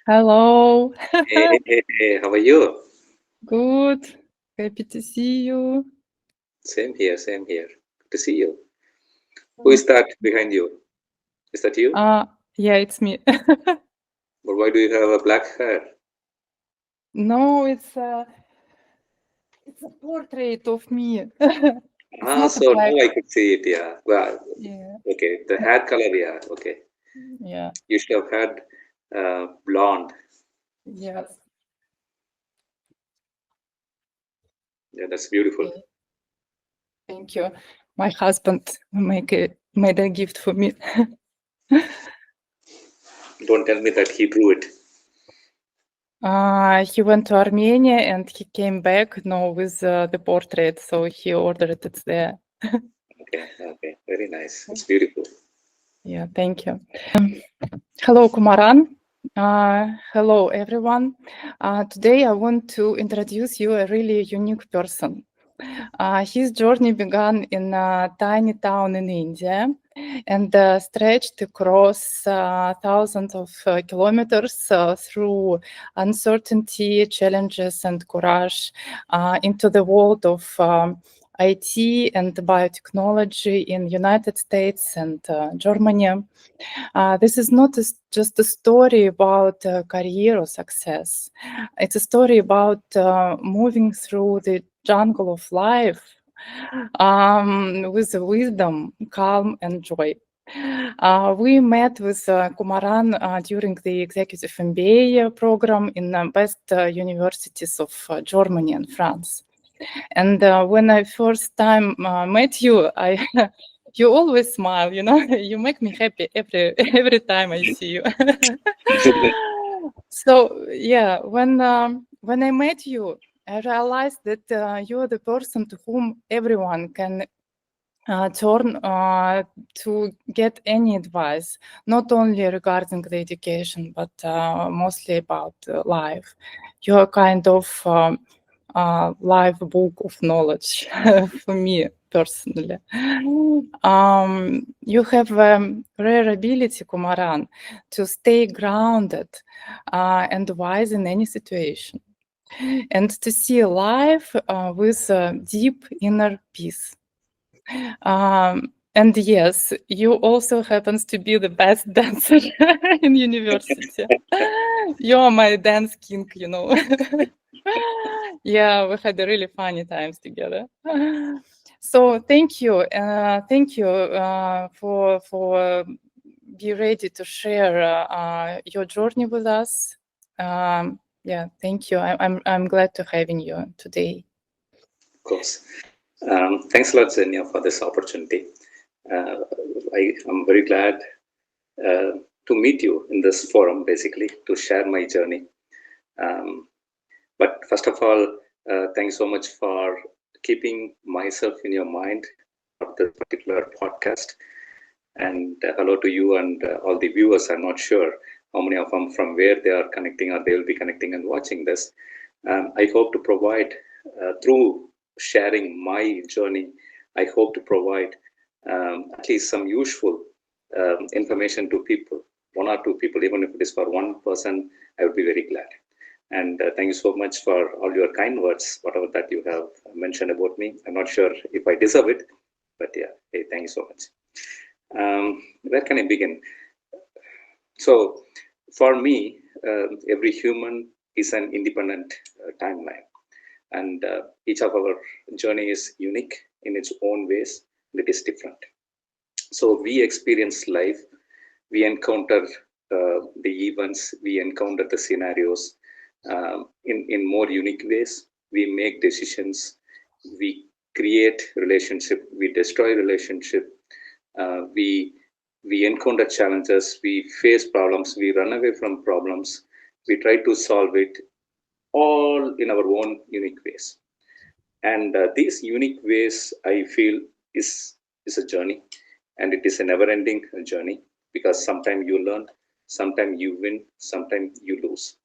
Hello. Hey, how are you? Good. Happy to see you. Same here, same here. Good to see you. Who is that behind you? Is that you? Uh, yeah, it's me. But why do you have a black hair? No, it's a portrait of me. It's Ah, not a so black. now I could see it, yeah. Well, Yeah, okay, the hair color, yeah, okay. yeah, You should have had blonde. yes. Yeah, that's beautiful. Okay. Thank you. My husband made a gift for me. Don't tell me that he drew it. He went to Armenia and he came back, with the portrait, so he ordered it there. Okay, okay, very nice. It's beautiful. Yeah, thank you. Hello, Kumaran. Hello, everyone. Today I want to introduce you a really unique person. His journey began in a tiny town in India and stretched across thousands of kilometers through uncertainty, challenges, and courage into the world of IT and biotechnology in United States and Germany. This is not just a story about career or success. It's a story about moving through the jungle of life with wisdom, calm, and joy. We met with Kumaran during the Executive MBA program in best universities of Germany and France. And when I first time met you, you always smile, you make me happy every time I see you. So yeah, when I met you, I realized that you're the person to whom everyone can turn to get any advice, not only regarding the education, but mostly about life. You're kind of live book of knowledge for me personally. You have a rare ability, Kumaran, to stay grounded and wise in any situation, and to see life with deep inner peace. And yes, you also happens to be the best dancer in university. You're my dance king, Yeah, we had a really funny times together. So thank you, for be ready to share your journey with us. Yeah, thank you. I'm glad to having you today. Of course. Thanks a lot, Zenia, for this opportunity. Uh, I am very glad uh, to meet you in this forum, basically, to share my journey. Um, but first of all, thanks so much for keeping myself in your mind for this particular podcast. And hello to you and all the viewers. I'm not sure how many of them from where they are connecting or they will be connecting and watching this. I hope to provide through sharing my journey. I hope to provide at least some useful information to people, one or two people, even if it is for one person. I would be very glad. And thank you so much for all your kind words, whatever that you have mentioned about me. I'm not sure if I deserve it, but yeah, hey, thank you so much. Where can I begin? So, for me, every human is an independent timeline, and each of our journey is unique in its own ways. It is different. So, we experience life, we encounter the events, we encounter the scenarios in more unique ways. We make decisions, we create relationship, we destroy relationship, we encounter challenges, we face problems, we run away from problems, we try to solve it all in our own unique ways. And these unique ways, I feel, is a journey, and it is a never-ending journey because sometimes you learn, sometimes you win, sometimes you lose.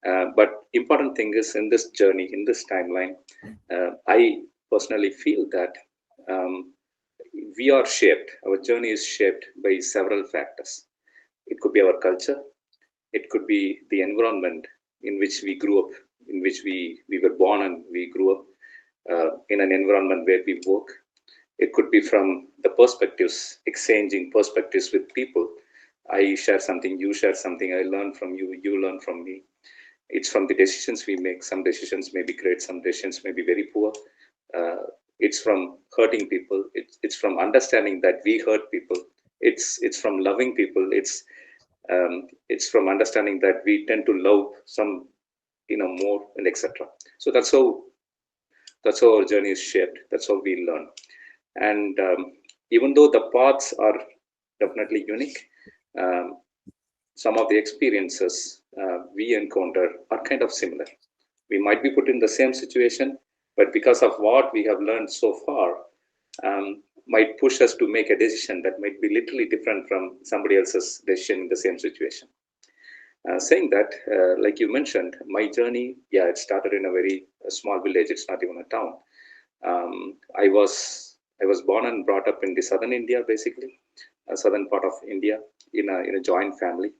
But important thing is in this journey, in this timeline, I personally feel that um, we are shaped. Our journey is shaped by several factors. It could be our culture, It could be the environment in which we grew up, in which we were born and we grew up in an environment where we work. It could be from the perspectives, exchanging perspectives with people. I share something, you share something, I learn from you, you learn from me. It's from the decisions we make. Some decisions may be great, some decisions may be very poor. It's from hurting people. It's from understanding that we hurt people. It's from loving people. It's from understanding that we tend to love some, more, and etc. So that's how our journey is shaped. That's how we learn. And even though the paths are definitely unique, some of the experiences we encounter are kind of similar. We might be put in the same situation, but because of what we have learned so far, might push us to make a decision that might be literally different from somebody else's decision in the same situation. Saying that, like you mentioned, my journey, it started in a very small village. It's not even a town. I was born and brought up in the southern India, basically, southern part of India, in a joint family.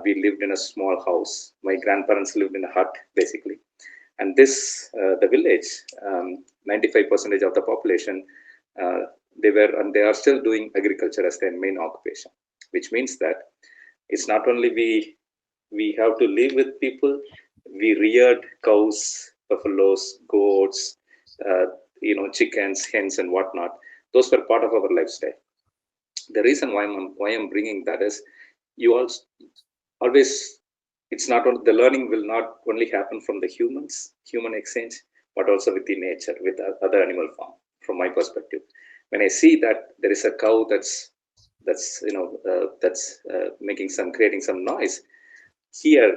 We lived in a small house. My grandparents lived in a hut, basically. And this, the village, 95% of the population, they were and they are still doing agriculture as their main occupation, which means that it's not only we have to live with people. We reared cows, buffaloes, goats, chickens, hens, and whatnot. Those were part of our lifestyle. The reason why I'm bringing that is, you also always, it's not only, the learning will not only happen from the human exchange, but also with the nature, with other animal form. From my perspective, when I see that there is a cow that's creating some noise, here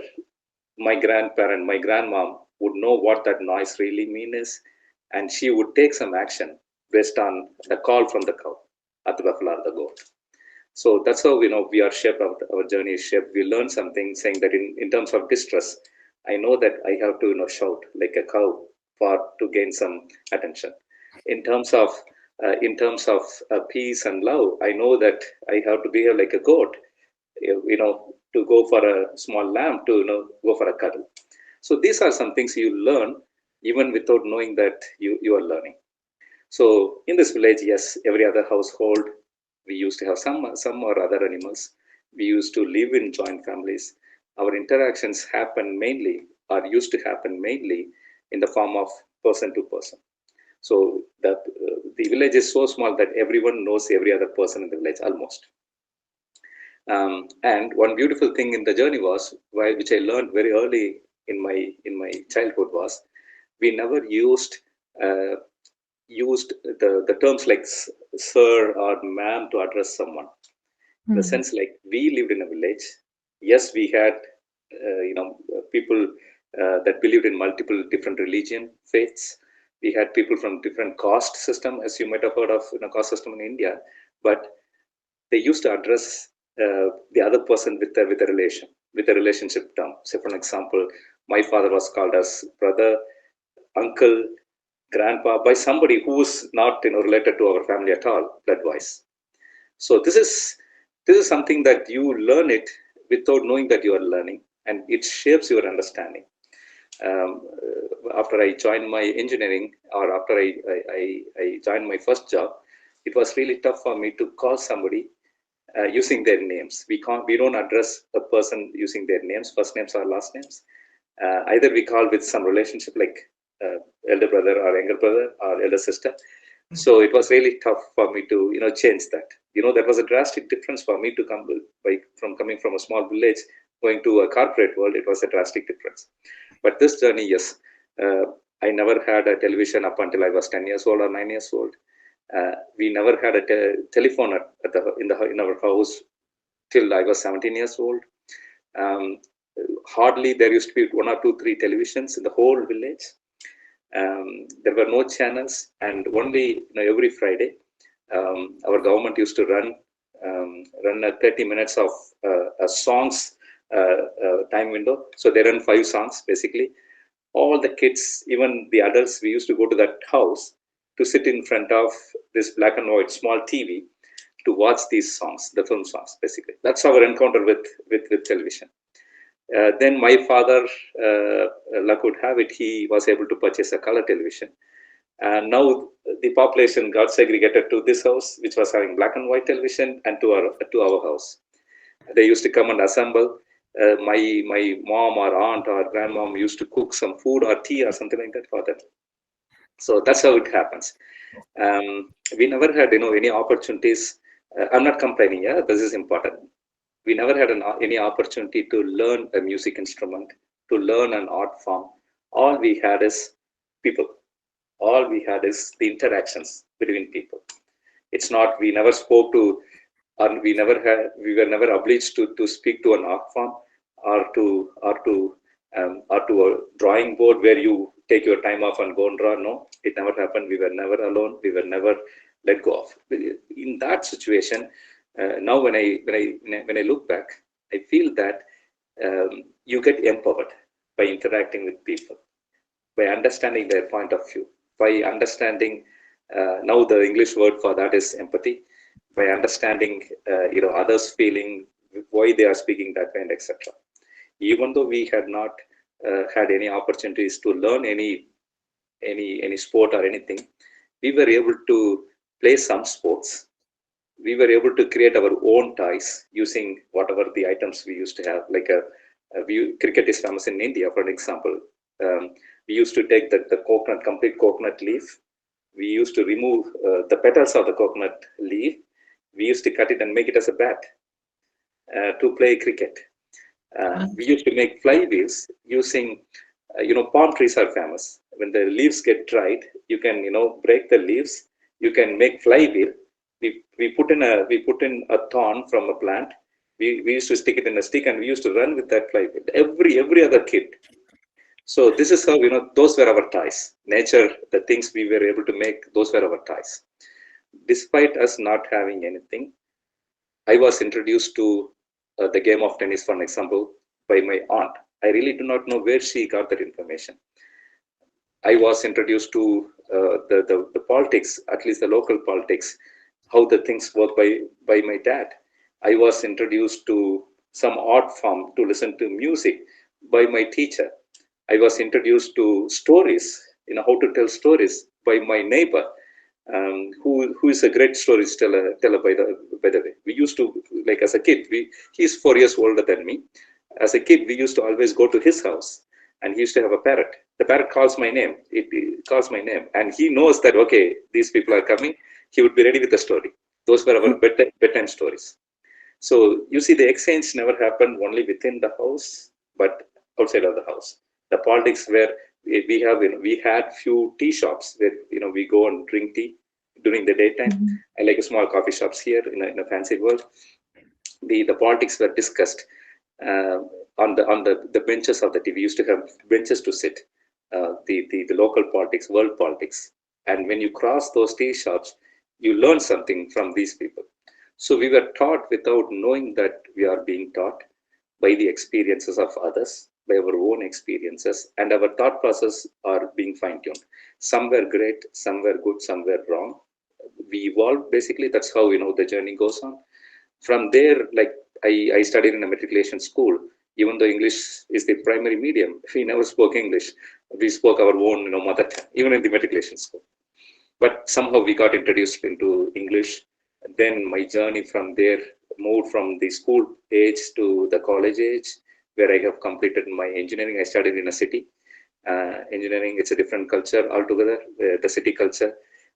my grandparent, my grandmom would know what that noise really means, and she would take some action based on the call from the cow, or the buffalo, or the goat. So that's how we are shaped. Our journey is shaped. We learn something, saying that in terms of distress, I know that I have to shout like a cow to gain some attention. In terms of peace and love, I know that I have to behave like a goat, to go for a small lamb, to go for a cuddle. So these are some things you learn even without knowing that you are learning. So in this village, yes, every other household, we used to have some or other animals. We used to live in joint families. Our interactions used to happen mainly in the form of person to person. So that the village is so small that everyone knows every other person in the village almost. And one beautiful thing in the journey was, which I learned very early in my childhood, was we never used the terms like sir or ma'am to address someone. In the sense, like, we lived in a village. Yes, we had people that believed in multiple different religion, faiths. We had people from different caste system, as you might have heard of, caste system in India. But they used to address the other person with a relationship term. Say, for example, my father was called as brother, uncle, grandpa, by somebody who was not related to our family at all, blood-wise. So this is something that you learn it without knowing that you are learning, and it shapes your understanding. After I joined my engineering, or after I joined my first job, it was really tough for me to call somebody using their names. We don't address a person using their names, first names or last names. Either we call with some relationship, like elder brother or younger brother or elder sister. So it was really tough for me to change that. That was a drastic difference for me to coming from a small village going to a corporate world. It was a drastic difference. But this journey, yes, I never had a television up until I was 10 years old or 9 years old. We never had a telephone in our house till I was 17 years old. Hardly there used to be 1 or 2, 3 televisions in the whole village. There were no channels, and only every Friday, our government used to run 30 minutes of songs time window. So they run 5 songs basically. All the kids, even the adults, we used to go to that house to sit in front of this black and white small TV to watch these songs, the film songs, basically. That's our encounter with television. Then my father, luck would have it, he was able to purchase a color television. And now the population got segregated to this house, which was having black and white television, and to our house. They used to come and assemble. My mom or aunt or grandmom used to cook some food or tea or something like that for them. So that's how it happens. We never had any opportunities. I'm not complaining. Yeah, this is important. We never had any opportunity to learn a music instrument, to learn an art form. All we had is people. All we had is the interactions between people. It's not, we never spoke to, or we were never obliged to speak to an art form, or to a drawing board where you take your time off and go and draw. No, it never happened. We were never alone. We were never let go of. In that situation, now when I look back, I feel that you get empowered by interacting with people, by understanding their point of view, by understanding, now the English word for that is empathy, by understanding others' feeling, why they are speaking that way, and etc. Even though we had not had any opportunities to learn any sport or anything, we were able to play some sports. We were able to create our own toys using whatever the items we used to have. Like cricket is famous in India, for an example. We used to take the complete coconut leaf. We used to remove the petals of the coconut leaf. We used to cut it and make it as a bat to play cricket. We used to make flywheels using, palm trees are famous. When the leaves get dried, you can, break the leaves. You can make flywheel. We put in a thorn from a plant. We used to stick it in a stick, and we used to run with that flywheel. Every other kid. So this is how, those were our toys. Nature, the things we were able to make, those were our toys. Despite us not having anything, I was introduced to the game of tennis, for an example, by my aunt. I really do not know where she got that information. I was introduced to the politics, at least the local politics, how the things work by my dad. I was introduced to some art form, to listen to music, by my teacher. I was introduced to stories, how to tell stories, by my neighbor, who is a great storyteller. By the way, we used to, like, as a kid, he's 4 years older than me. As a kid, we used to always go to his house, and he used to have a parrot. The parrot calls my name. It calls my name, and he knows that, okay, these people are coming. He would be ready with the story. Those were our bedtime stories. So you see, the exchange never happened only within the house, but outside of the house. The politics where we had few tea shops where we go and drink tea during the daytime. I like small coffee shops here in a fancy world. The politics were discussed on the benches of the tea. We used to have benches to sit. The local politics, world politics, and when you cross those tea shops, you learn something from these people. So we were taught without knowing that we are being taught, by the experiences of others, by our own experiences, and our thought process are being fine-tuned. Some were great, some were good, some were wrong. We evolved, basically. That's how the journey goes on. From there, like, I studied in a matriculation school. Even though English is the primary medium, we never spoke English. We spoke our own mother tongue, even in the matriculation school. But somehow we got introduced into English. Then my journey from there moved from the school age to the college age, where I have completed my engineering. I studied in a city. Engineering, it's a different culture altogether, the city culture,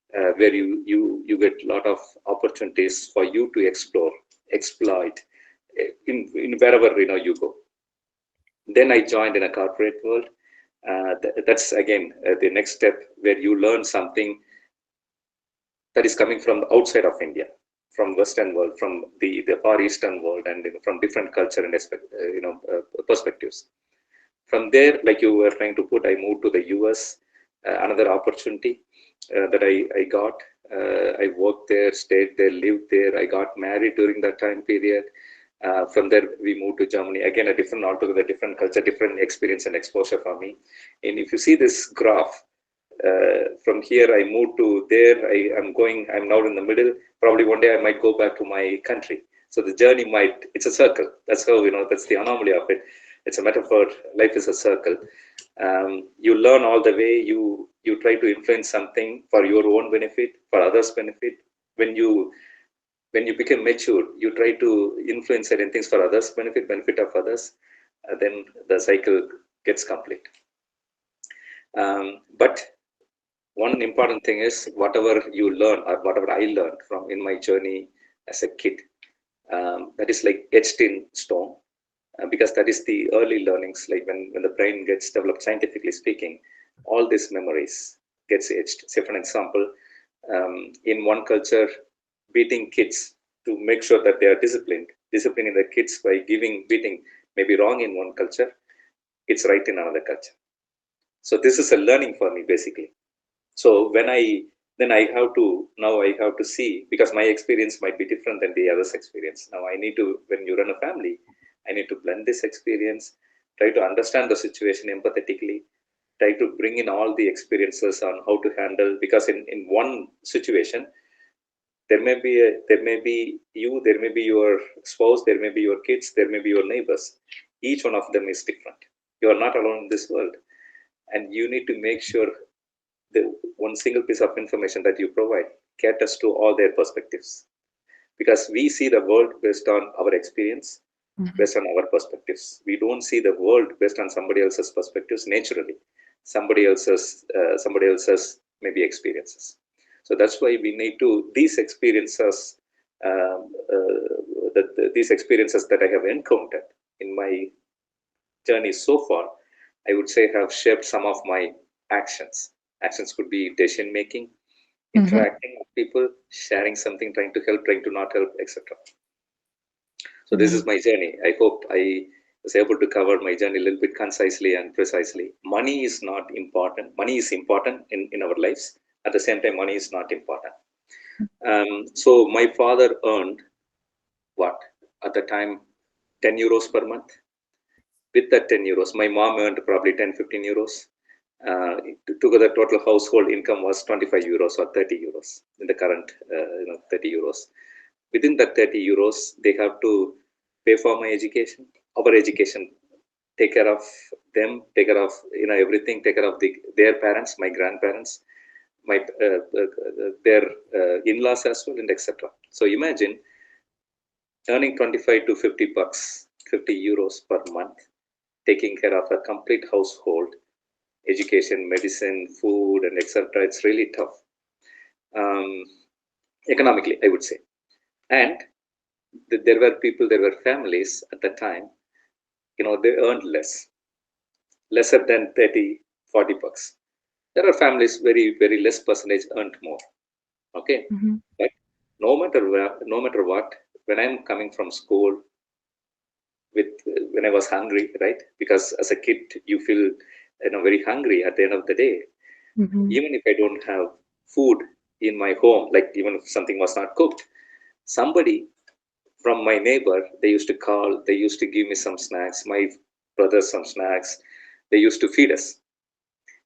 where you get a lot of opportunities for you to explore, exploit in wherever you go. Then I joined in a corporate world. That's again the next step, where you learn something that is coming from the outside of India, from Western world, from the Far Eastern world, and from different culture and perspectives. From there, like you were trying to put, I moved to the US, another opportunity that I got. I worked there, stayed there, lived there. I got married during that time period. From there, we moved to Germany. Again, altogether different culture, different experience and exposure for me. And if you see this graph, from here I moved to there. I'm now in the middle. Probably one day I might go back to my country. So the journey it's a circle. That's how, that's the anomaly of it. it's a metaphor. Life is a circle. You learn all the way. You try to influence something for your own benefit, for others' benefit. When you become mature, you try to influence certain things for others' benefit of others. Then the cycle gets complete. But one important thing is whatever you learn or whatever I learned from in my journey as a kid, that is like etched in stone, because that is the early learnings. Like when the brain gets developed, scientifically speaking, all these memories gets etched. Say for an example, in one culture, beating kids to make sure that they are disciplining the kids by beating may be wrong in one culture, it's right in another culture. So this is a learning for me basically. So when I have to see, because my experience might be different than the other's experience. Now I need to, when you run a family, I need to blend this experience, try to understand the situation empathetically, try to bring in all the experiences on how to handle, because in one situation, there may be you, there may be your spouse, there may be your kids, there may be your neighbors. Each one of them is different. You are not alone in this world. And you need to make sure the one single piece of information that you provide caters to all their perspectives. Because we see the world based on our experience, based on our perspectives. We don't see the world based on somebody else's perspectives naturally. Somebody else's maybe experiences. So that's why we need to, these experiences that I have encountered in my journey so far, I would say have shaped some of my actions. Actions could be decision making, interacting with people, sharing something, trying to help, trying to not help, etc. So this is my journey. I hope I was able to cover my journey a little bit concisely and precisely. Money is not important. Money is important in our lives. At the same time, money is not important. So my father earned what? At the time, 10 euros per month. With that 10 euros, my mom earned probably 10, 15 euros. Together, total household income was 25 euros or 30 euros in the current 30 euros. Within that 30 euros, they have to pay for my education, our education, take care of them, take care of everything, take care of their parents, my grandparents, my their in-laws as well, and etc. So imagine earning 25 to 50 bucks, 50 euros per month, taking care of a complete household, education, medicine, food, and etc. It's really tough economically, I would say. And there were families at the time, they earned lesser than 30, 40 bucks. There are families, very, very less percentage earned more. Okay. But no matter what, when I'm coming from school, when I was hungry, right? Because as a kid, you feel very hungry at the end of the day. Even if I don't have food in my home, like even if something was not cooked, somebody from my neighbor, they used to call, they used to give me some snacks, my brothers some snacks, they used to feed us.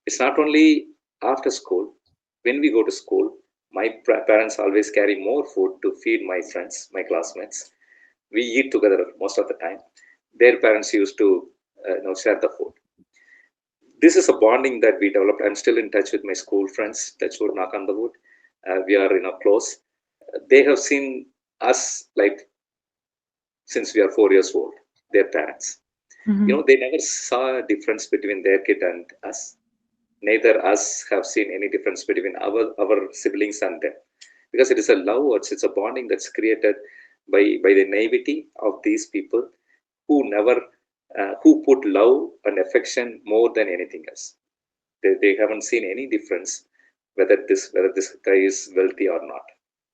It's not only after school. When we go to school, my parents always carry more food to feed my friends, my classmates. We eat together most of the time. Their parents used to share the food. This is a bonding that we developed. I'm still in touch with my school friends, touch wood, knock on the wood. We are close. They have seen us like since we are 4 years old, their parents. They never saw a difference between their kid and us. Neither us have seen any difference between our siblings and them, because it is a love, it's a bonding that's created by the naivety of these people who never who put love and affection more than anything else. They haven't seen any difference whether this guy is wealthy or not.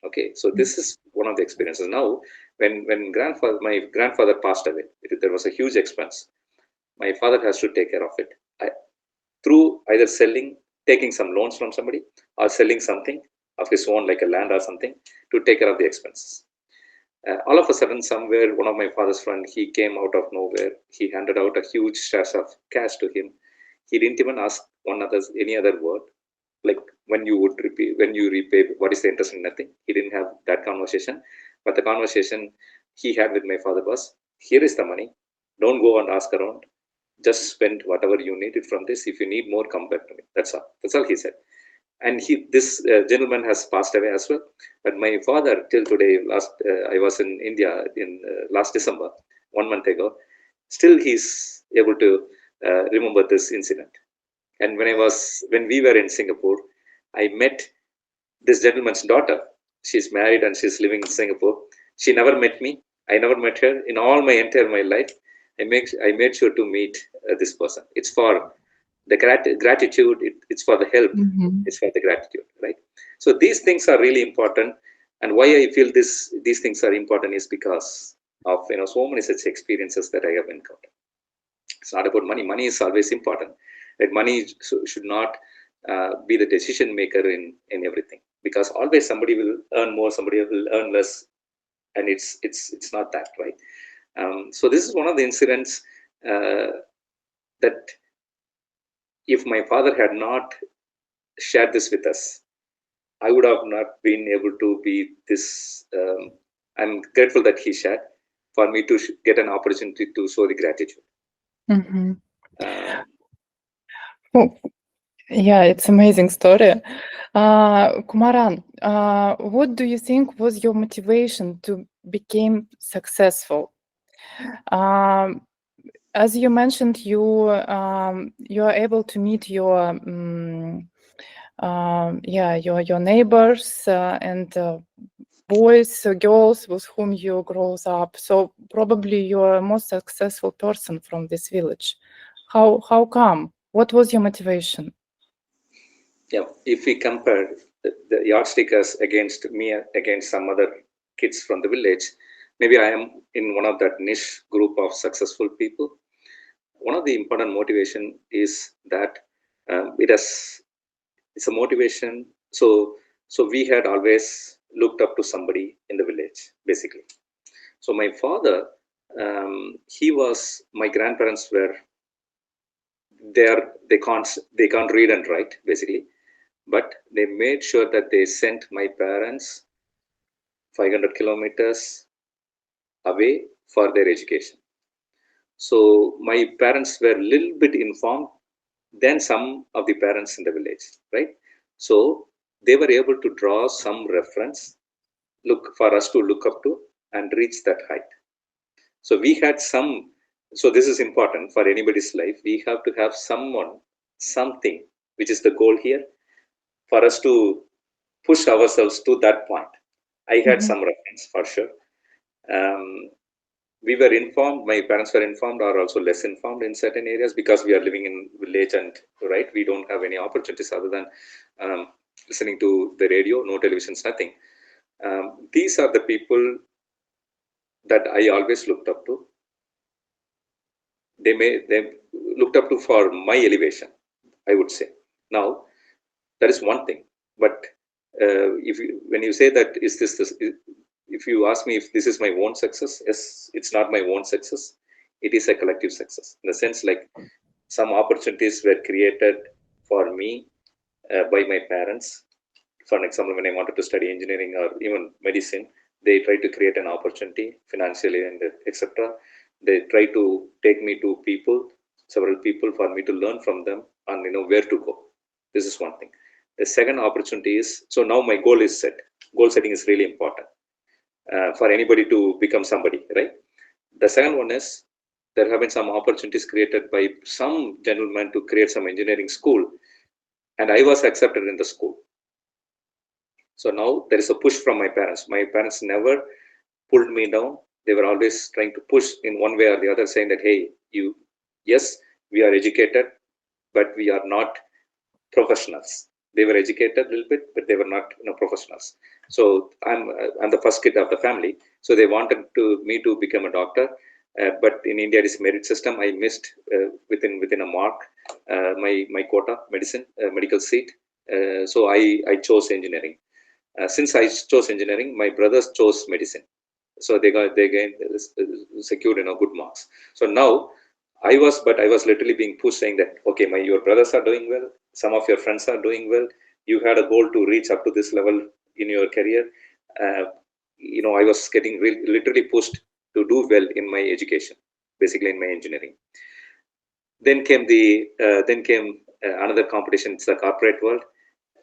Okay, so this is one of the experiences. Now, when my grandfather passed away, there was a huge expense. My father has to take care of it. Through either taking some loans from somebody, or selling something of his own, like a land or something, to take care of the expenses. All of a sudden, somewhere, one of my father's friends, he came out of nowhere. He handed out a huge stash of cash to him. He didn't even ask any other word, like when you repay, what is the interest and nothing. He didn't have that conversation. But the conversation he had with my father was, here is the money. Don't go and ask around. Just spend whatever you needed from this. If you need more, come back to me. That's all he said. And this gentleman has passed away as well. But my father, till today, I was in India in last December, 1 month ago. Still, he's able to remember this incident. And when we were in Singapore, I met this gentleman's daughter. She's married and she's living in Singapore. She never met me. I never met her in all my entire life. I made sure to meet this person. It's for the gratitude. It's for the help. It's for the gratitude, right? So these things are really important. And why I feel these things are important is because of so many such experiences that I have encountered. It's not about money. Money is always important. Right? Money should not be the decision maker in everything, because always somebody will earn more, somebody will earn less, and it's not that, right? So this is one of the incidents that if my father had not shared this with us, I would have not been able to be this. I'm grateful that he shared for me to get an opportunity to show the gratitude. Yeah, it's amazing story. Kumaran, what do you think was your motivation to become successful? As you mentioned, you are able to meet your your neighbors and boys, girls with whom you grow up. So probably you're a most successful person from this village. How come? What was your motivation? Yeah, if we compare the yardstickers against me, against some other kids from the village, maybe I am in one of that niche group of successful people. One of the important motivation is that it's a motivation. So we had always looked up to somebody in the village, basically. So my father, my grandparents were there. They can't read and write, basically. But they made sure that they sent my parents 500 kilometers away for their education. So my parents were a little bit informed than some of the parents in the village, right? So they were able to draw some reference, look for us to look up to and reach that height. So we had so this is important for anybody's life. We have to have something, which is the goal here, for us to push ourselves to that point. I had some reference for sure. We were informed, my parents were informed or also less informed in certain areas, because we are living in village and right, we don't have any opportunities other than listening to the radio, no televisions, nothing. These are the people that I always looked up to. They looked up to for my elevation, I would say. Now, that is one thing. But when you say that, if you ask me if this is my own success, yes, it's not my own success. It is a collective success. In the sense, like some opportunities were created for me by my parents. For example, when I wanted to study engineering or even medicine, they tried to create an opportunity financially and etc. They try to take me to several people, for me to learn from them and where to go. This is one thing. The second opportunity is, so now my goal is set. Goal setting is really important for anybody to become somebody, right? The second one is, there have been some opportunities created by some gentleman to create some engineering school, and I was accepted in the school. So now there is a push from my parents. My parents never pulled me down. They were always trying to push in one way or the other, saying that, hey, yes, we are educated, but we are not professionals. They were educated a little bit, but they were not professionals. So I'm the first kid of the family. So they wanted me to become a doctor, but in India it is merit system. I missed within a mark my quota medical seat. So I chose engineering. Since I chose engineering, my brothers chose medicine. So they secured good marks. So now I was literally being pushed, saying that, okay, your brothers are doing well, some of your friends are doing well, you had a goal to reach up to this level in your career. I was getting literally pushed to do well in my education. basically in my engineering. Then came another competition. It's the corporate world.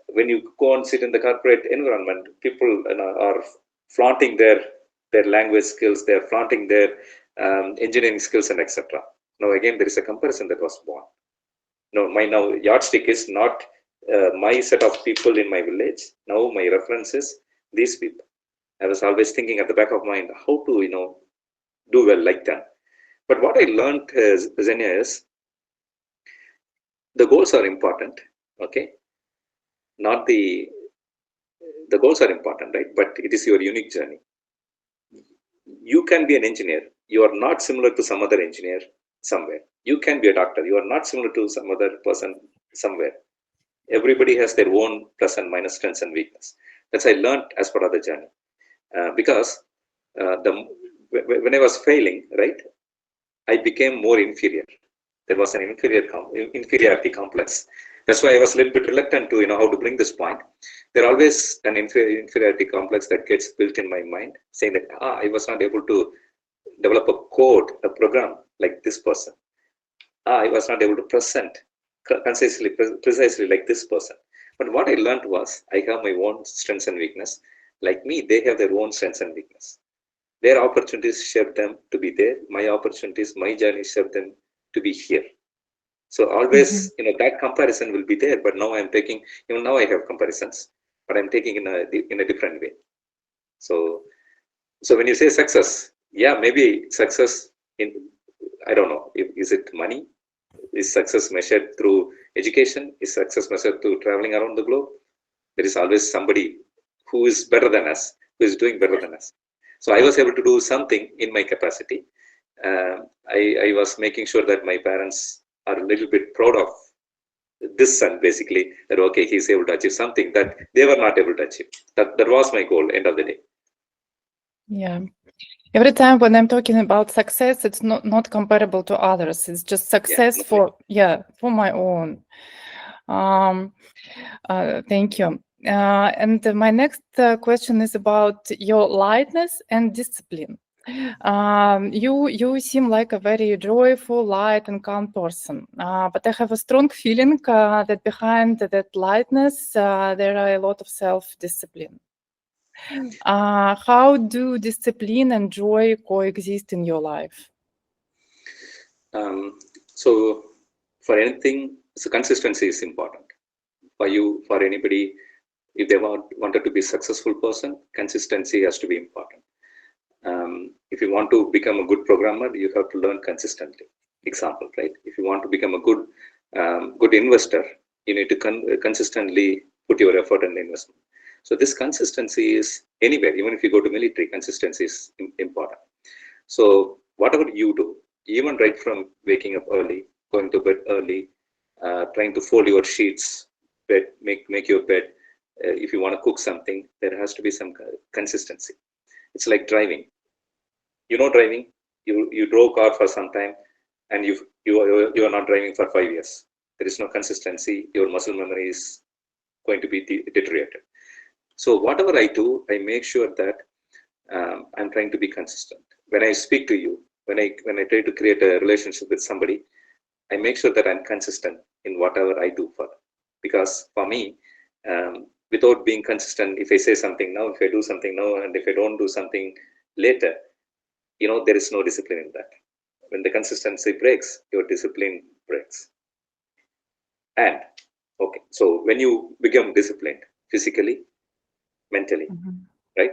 When you go and sit in the corporate environment, people are flaunting their language skills, they're flaunting their engineering skills, and etc. Now again, there is a comparison that was born. Now yardstick is not my set of people in my village. Now my reference is these people. I was always thinking at the back of my mind how to do well like them. But what I learned, Xenia, is the goals are important. Okay, not the goals are important, right? But it is your unique journey. You can be an engineer. You are not similar to some other engineer somewhere. You can be a doctor. You are not similar to some other person somewhere. Everybody has their own plus and minus, strengths and weakness. That's I learned as part of the journey. Because when I was failing, right, I became more inferior. There was an inferiority complex. That's why I was a little bit reluctant to how to bring this point. There always an inferiority complex that gets built in my mind, saying that I was not able to develop a code, a program like this person. I was not able to present precisely like this person. But what I learned was I have my own strengths and weakness. Like me, they have their own strengths and weakness. Their opportunities shape them to be there. My opportunities, my journey shape them to be here. So always, that comparison will be there. But now I'm taking, now I have comparisons, but I'm taking in a different way. So when you say success, yeah, maybe success I don't know, is it money? Is success measured through education? Is success measured through traveling around the globe? There is always somebody who is better than us, who is doing better than us. So I was able to do something in my capacity. I was making sure that my parents are a little bit proud of this son, basically, that okay, he's able to achieve something that they were not able to achieve. That was my goal, end of the day. Yeah. Every time when I'm talking about success, it's not comparable to others. It's just success for my own. Thank you. And my next question is about your lightness and discipline. You seem like a very joyful, light, and calm person. But I have a strong feeling that behind that lightness, there are a lot of self-discipline. How do discipline and joy coexist in your life? So for anything, so consistency is important. For you, for anybody, if they wanted to be a successful person, consistency has to be important. If you want to become a good programmer, you have to learn consistently. Example, right? If you want to become a good investor, you need to consistently put your effort in the investment. So this consistency is anywhere, even if you go to military, consistency is important. So whatever you do, even right from waking up early, going to bed early, trying to fold your sheets, make your bed. If you want to cook something, there has to be some consistency. It's like driving. Driving. You drove car for some time, and you are not driving for 5 years. There is no consistency. Your muscle memory is going to be deteriorated. So whatever I do, I make sure that I'm trying to be consistent. When I speak to you, when I try to create a relationship with somebody, I make sure that I'm consistent in whatever I do for them. Because for me, without being consistent, if I say something now, if I do something now, and if I don't do something later, there is no discipline in that. When the consistency breaks, your discipline breaks. And okay, so when you become disciplined physically, mentally, right?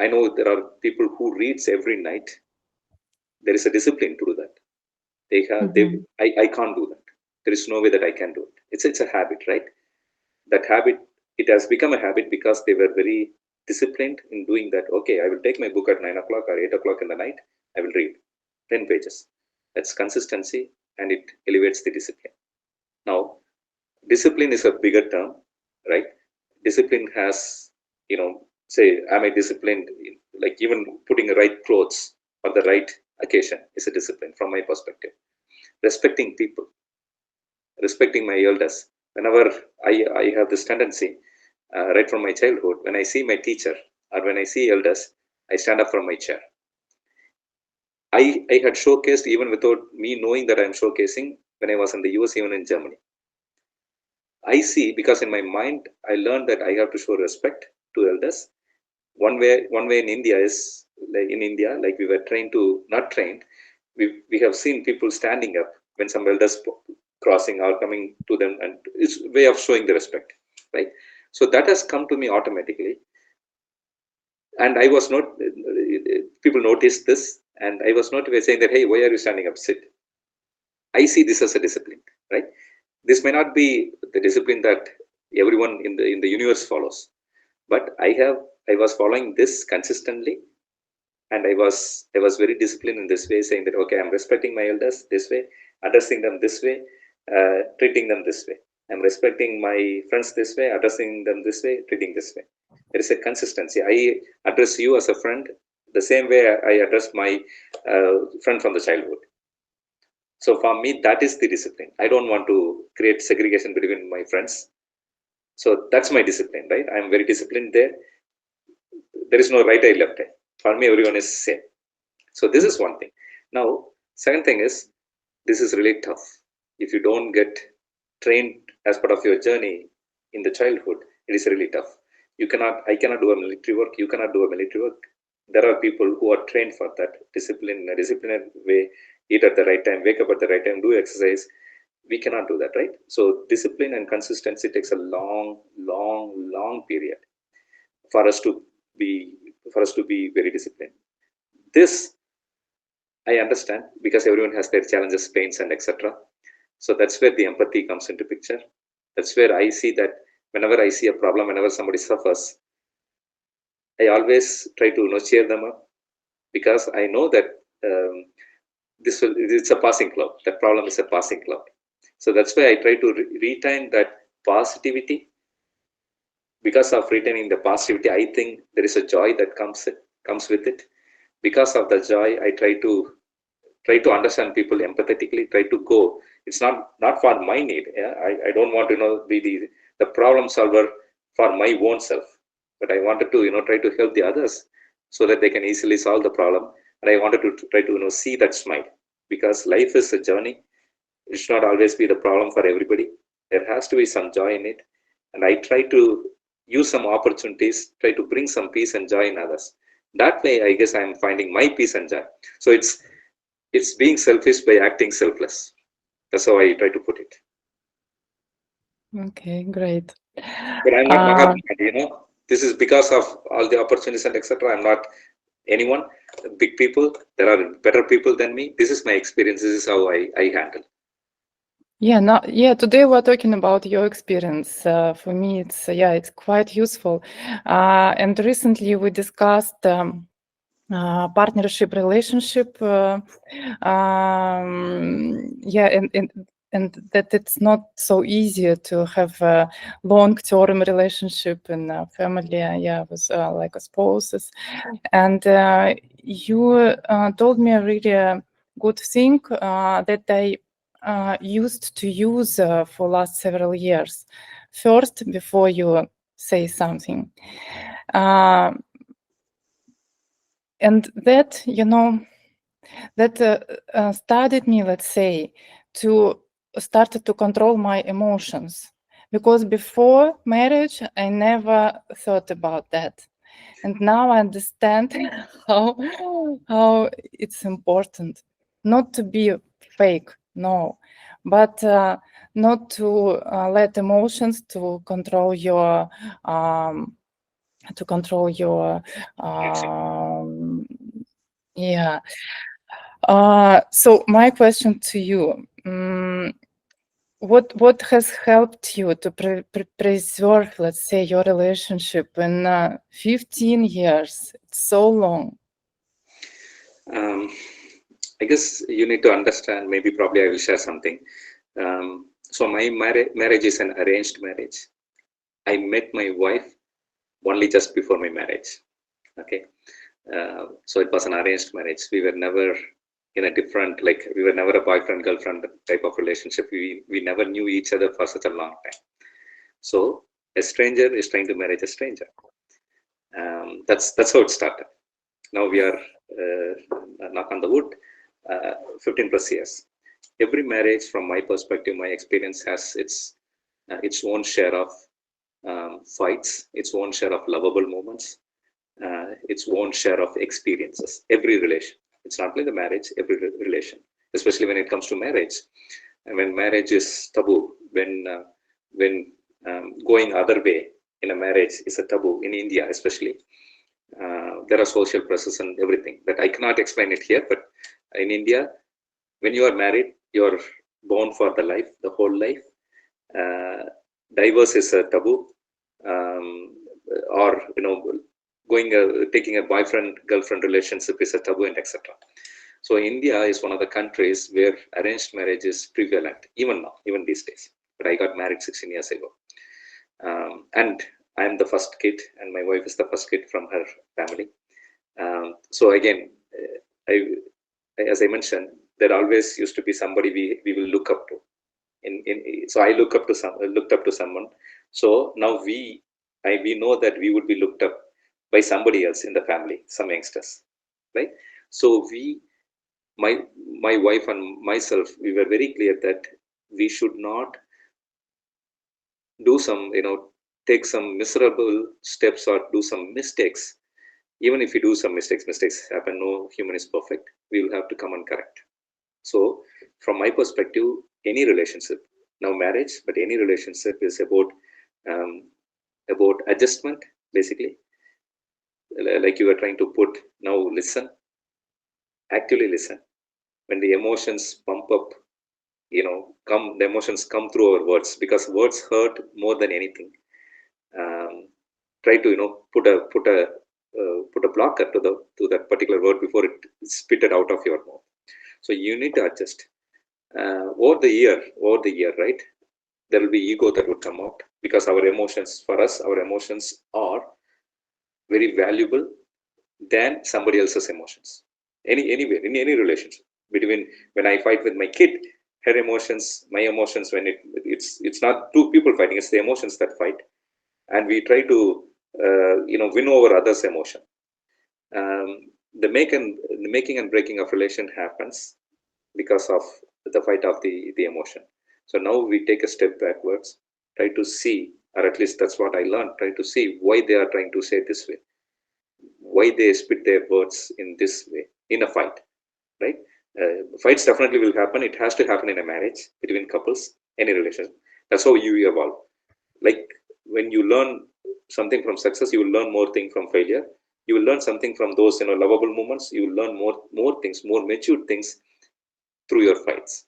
I know there are people who reads every night. There is a discipline to do that. I can't do that. There is no way that I can do it. It's a habit, right? That habit, it has become a habit because they were very disciplined in doing that. Okay, I will take my book at 9 o'clock or 8 o'clock in the night. I will read 10 pages. That's consistency, and it elevates the discipline. Now, discipline is a bigger term, right? Discipline has, say, am I disciplined? Like even putting the right clothes for the right occasion is a discipline from my perspective. Respecting people, respecting my elders. Whenever I have this tendency, right from my childhood, when I see my teacher or when I see elders, I stand up from my chair. I had showcased even without me knowing that I'm showcasing when I was in the US, even in Germany. I see, because in my mind, I learned that I have to show respect to elders. One way in India is, like we were trained to, not trained, we have seen people standing up when some elders crossing or coming to them, and it's a way of showing the respect, right? So that has come to me automatically. And I was not, people noticed this, and I was not saying that, hey, why are you standing up? Sit. I see this as a discipline, right? This may not be the discipline that everyone in the universe follows, but I was following this consistently, and I was very disciplined in this way, saying that, okay, I'm respecting my elders this way, addressing them this way, treating them this way. I'm respecting my friends this way, addressing them this way, treating this way. There is a consistency. I address you as a friend the same way I address my friend from the childhood. So for me, that is the discipline. I don't want to create segregation between my friends. So that's my discipline, right? I'm very disciplined there. There is no right eye, left eye. For me, everyone is same. So this is one thing. Now, second thing is, this is really tough. If you don't get trained as part of your journey in the childhood, it is really tough. I cannot do a military work. You cannot do a military work. There are people who are trained for that discipline, in a disciplined way, eat at the right time, wake up at the right time, do exercise. We cannot do that, right? So discipline and consistency takes a long period for us to be very disciplined. This I understand, because everyone has their challenges, pains, and etc. So that's where the empathy comes into picture. That's where I see that whenever I see a problem, whenever somebody suffers, I always try to cheer them up, because I know that it's a passing cloud. That problem is a passing cloud. So that's why I try to retain that positivity. Because of retaining the positivity, I think there is a joy that comes with it. Because of the joy, I try to understand people empathetically. Try to go. It's not for my need. Yeah? I don't want to be the problem solver for my own self, but I wanted to try to help the others so that they can easily solve the problem. And I wanted to try to see that smile, because life is a journey. It should not always be the problem for everybody. There has to be some joy in it, and I try to use some opportunities, try to bring some peace and joy in others. That way, I guess I'm finding my peace and joy. So it's being selfish by acting selfless. That's how I try to put it. Okay, great. But I'm not Mahatma, This is because of all the opportunities and etc. I'm not anyone. Big people, there are better people than me. This is my experience. This is how I handle. Today we're talking about your experience. For me, it's quite useful. And recently we discussed partnership relationship. And that it's not so easy to have a long-term relationship in a family, with like a spouses. And you told me a really good thing that I used to use for last several years. First, before you say something. And that, that started me, let's say, to start to control my emotions. Because before marriage, I never thought about that. And now I understand how it's important not to be fake, no, but not to let emotions to control your yeah. So my question to you, what has helped you to preserve, let's say, your relationship in 15 years? It's so long. I guess you need to understand, probably I will share something. So my marriage is an arranged marriage. I met my wife only just before my marriage. Okay. So it was an arranged marriage. We were never in a different, we were never a boyfriend girlfriend type of relationship. We never knew each other for such a long time. So a stranger is trying to marry a stranger. That's how it started. Now we are, knock on the wood, 15 plus years. Every marriage, from my perspective, my experience, has its own share of fights, its own share of lovable moments, its own share of experiences. Every relation. It's not only the marriage, every relation, especially when it comes to marriage. And when marriage is taboo, when going other way in a marriage is a taboo in India, especially. There are social pressures and everything that I cannot explain it here, but in India, when you are married, you are born for the life, the whole life. Divorce is a taboo, or taking a boyfriend-girlfriend relationship is a taboo, and etc. So India is one of the countries where arranged marriage is prevalent, even now, even these days. But I got married 16 years ago, and I'm the first kid, and my wife is the first kid from her family. So again, as I mentioned, there always used to be somebody we will look up to. So I looked up to someone. So now we know that we would be looked up by somebody else in the family, some youngsters, right? So my wife and myself, we were very clear that we should not do take some miserable steps or do some mistakes. Even if we do some mistakes happen. No human is perfect. We will have to come and correct. So from my perspective, any relationship, now marriage, but any relationship is about adjustment, basically. Like you were trying to put, now listen, actively listen. When the emotions pump up, the emotions come through our words, because words hurt more than anything. Try to put a blocker to that particular word before it is spitted out of your mouth. So you need to adjust. Over the year, right? There will be ego that would come out, because our emotions, for us, our emotions are very valuable than somebody else's emotions. Anywhere, in any relationship. When I fight with my kid, her emotions, my emotions, when it's not two people fighting, it's the emotions that fight, and we try to win over others' emotion. The making and breaking of relation happens because of the fight of the emotion. So now we take a step backwards, try to see, or at least that's what I learned, try to see why they are trying to say this way, why they spit their words in this way in a fight, right? Fights definitely will happen. It has to happen in a marriage, between couples, any relationship. That's how you evolve. Like when you learn something from success, you will learn more things from failure. You will learn something from those lovable moments. You will learn more things, more mature things through your fights.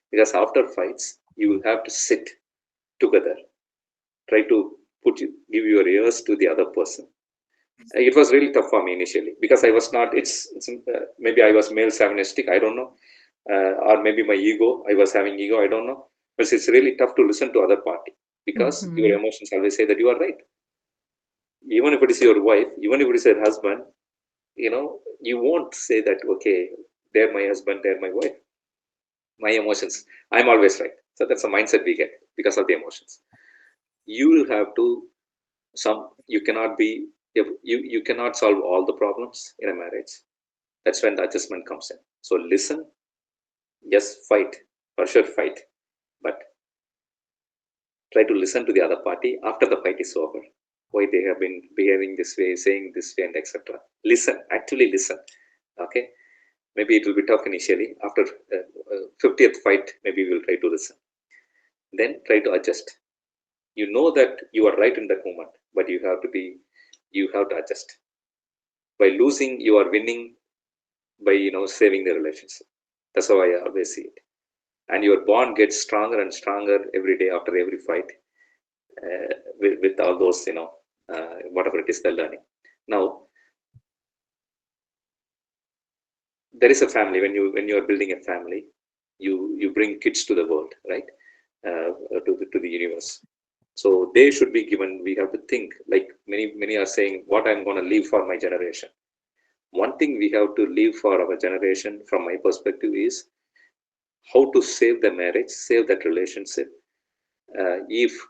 Because after fights, you will have to sit together, try to give your ears to the other person. It was really tough for me initially, because I was not. Maybe I was male chauvinistic. I don't know, or maybe my ego. I was having ego. I don't know. But it's really tough to listen to other party, because your emotions always say that you are right. Even if it is your wife, even if it is your husband, you won't say that. Okay, they're my husband, they're my wife. My emotions, I'm always right. So that's a mindset we get because of the emotions. You will have to you cannot solve all the problems in a marriage. That's when the adjustment comes in. So listen, yes, fight, for sure fight, but try to listen to the other party after the fight is over. Why they have been behaving this way, saying this way, and etc. Listen, actually listen. Okay, maybe it will be tough initially. After 50th fight, maybe we'll try to listen. Then try to adjust. You know that you are right in that moment, but you have to adjust. By losing, you are winning by saving the relationship. That's how I always see it. And your bond gets stronger and stronger every day after every fight, with all those whatever it is they're learning. Now there is a family. When you are building a family, you bring kids to the world, right? To the universe. So they should be given. We have to think, like many are saying, what I'm going to leave for my generation. One thing we have to leave for our generation, from my perspective, is how to save the marriage, save that relationship.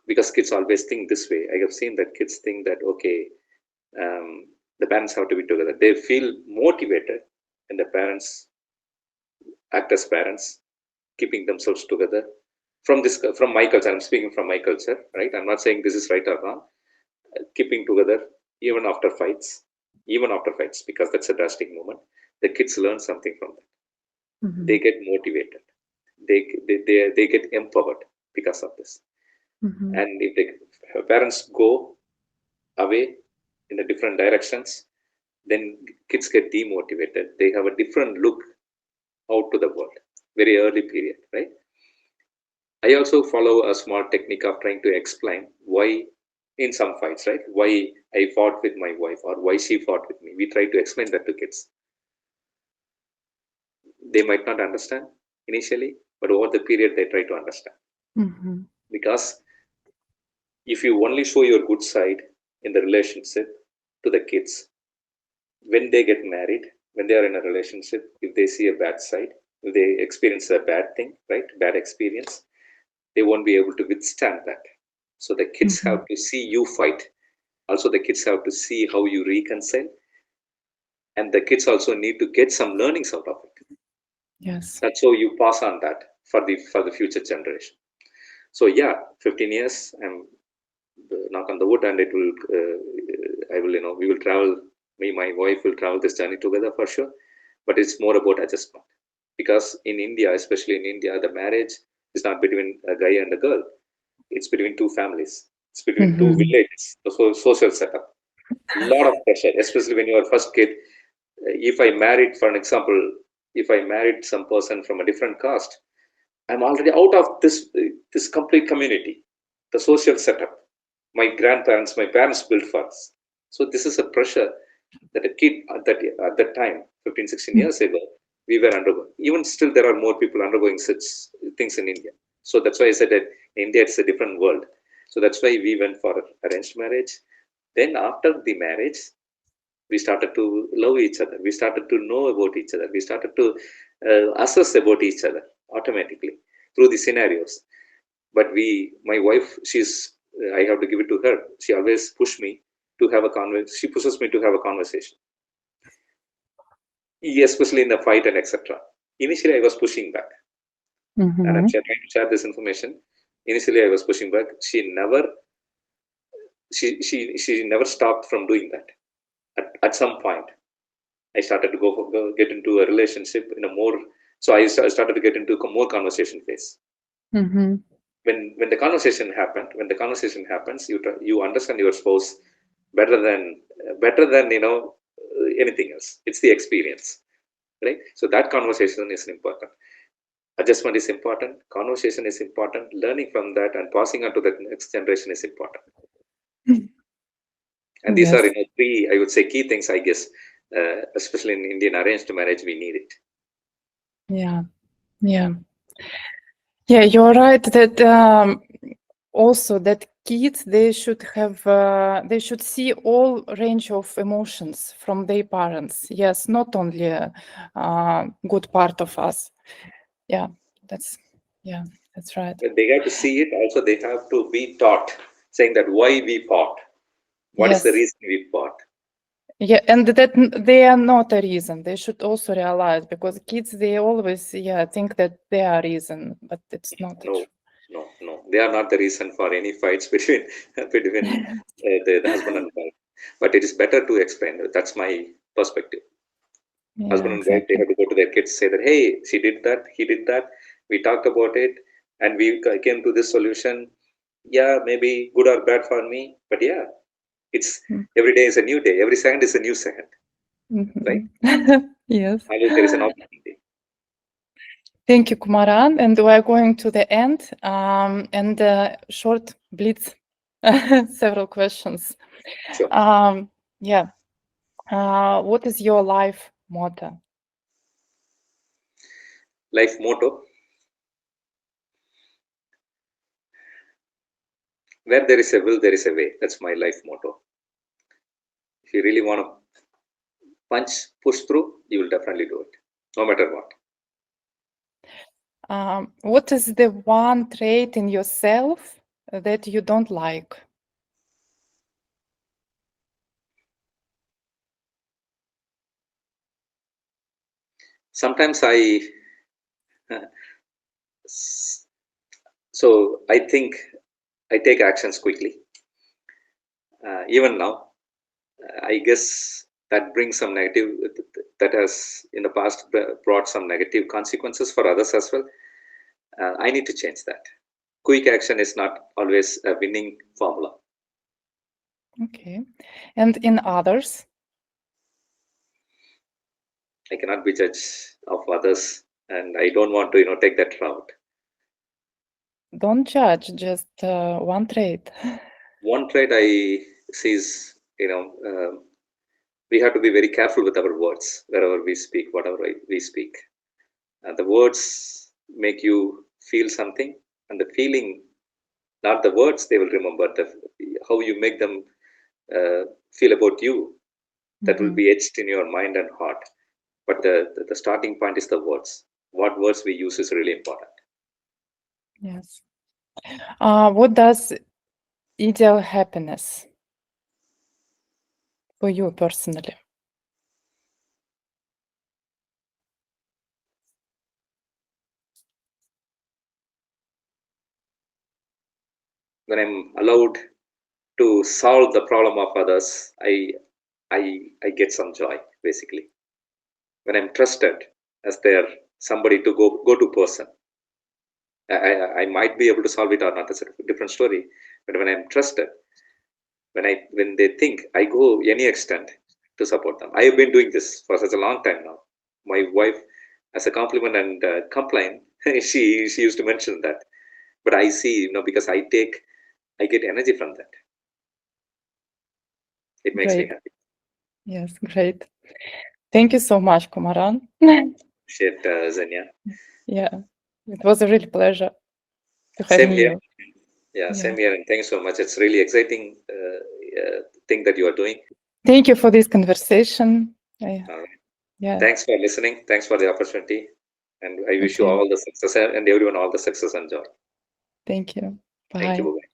Because kids always think this way. I have seen that kids think that, okay, the parents have to be together. They feel motivated, and the parents act as parents, keeping themselves together. From my culture, I'm speaking from my culture, right? I'm not saying this is right or wrong. Keeping together even after fights, because that's a drastic moment. The kids learn something from that. Mhm. They get motivated. They get empowered because of this. Mhm. And if the parents go away in the different directions, then kids get demotivated. They have a different look out to the world. Very early period, right? I also follow a small technique of trying to explain why in some fights, right? Why I fought with my wife or why she fought with me. We try to explain that to kids. They might not understand initially, but over the period they try to understand. Mhm. Because if you only show your good side in the relationship to the kids, when they get married, when they are in a relationship, if they see a bad side, if they experience a bad thing, right? Bad experience, they won't be able to withstand that. So the kids Mhm. have to see you fight. Also, the kids have to see how you reconcile. And the kids also need to get some learnings out of it. Yes. That's how you pass on that for the future generation. So yeah, 15 years, I'm knock on the wood, and it will I will, we will travel, me, my wife will travel this journey together for sure. But it's more about adjustment, because in India, especially in India, the marriage is not between a guy and a girl. It's between two families. It's between two Mhm. villages. So social setup. Lot of pressure, especially when you are first kid. If I married, for an example, if I married some person from a different caste, I'm already out of this complete community, the social setup. My grandparents, my parents built for us. So this is a pressure that a kid at that time, 15, 16 Mhm. years ago, we were undergoing. Even still, there are more people undergoing such things in India. So that's why I said that in India it's a different world. So that's why we went for arranged marriage. Then after the marriage, we started to love each other. We started to know about each other. We started to assess about each other automatically through the scenarios. But my wife, I have to give it to her. She always pushed me to have a conversation. She pushes me to have a conversation, especially in the fight and etc. Initially, I was pushing back, and I'm Mhm. trying to share this information. Initially, I was pushing back. She never stopped from doing that. At some point, I started to get into a relationship in a more. So I started to get into a more conversation phase. Mhm. When the conversation happens, you understand your spouse better than anything else. It's the experience, right? So that conversation is important. Adjustment is important. Conversation is important. Learning from that and passing on to the next generation is important. And these are Yes. three, I would say, key things. I guess, especially in Indian arranged marriage, we need it. Yeah. Yeah. Yeah, you're right that also that kids they should see all range of emotions from their parents. Yes, not only good part of us. Yeah, that's right. They have to see it. Also, they have to be taught, saying that why we fought. What is the Yes. reason we fought? Yeah, and that they are not a reason. They should also realize, because kids they always think that they are reason, but it's not No, true. no. They are not the reason for any fights between the husband and wife. But it is better to explain. That's my perspective. Yeah, Husband and wife, they exactly. have to go to their kids, say that, hey, she did that, he did that. We talked about it, and we came to this solution. Yeah, maybe good or bad for me, but yeah, it's every day is a new day. Every second is a new second, right? Yes. Always there is an opportunity. Thank you, Kumaran. And we are going to the end and short blitz, several questions. Sure. Yeah. What is your life motto? Life motto: where there is a will, there is a way. That's my life motto. If you really want to push through, you will definitely do it, no matter what. What is the one trait in yourself that you don't like? Sometimes I So I think I take actions quickly. Even now, I guess that brings some negative, that has in the past brought some negative consequences for others as well. I need to change that. Quick action is not always a winning formula. Okay. And in others? I cannot be judge of others, and I don't want to, take that route. Don't judge, just one trait. One trait I see is, we have to be very careful with our words wherever we speak, whatever we speak. The words make you feel something, and the feeling, not the words, they will remember. How you make them feel about you, that will be etched in your mind and heart. But the starting point is the words. What words we use is really important. Yes. What does ideal happiness for you personally? When I'm allowed to solve the problem of others, I get some joy, basically. When I'm trusted as their somebody to go to person, I might be able to solve it or not. That's a different story. But when I'm trusted, when they think, I go any extent to support them. I have been doing this for such a long time now. My wife, as a compliment and complaint, she used to mention that. But I see, because I get energy from that. It makes me happy. Yes, great. Thank you so much, Kumaran. Shit, Zenya. Yeah, it was a real pleasure to have Same here. you. Yeah, same here. And thanks so much. It's really exciting thing that you are doing. Thank you for this conversation. Yeah. Thanks for listening. Thanks for the opportunity. And I wish you all the success, and everyone all the success and joy. Thank you. Bye. Thank you. Bye-bye.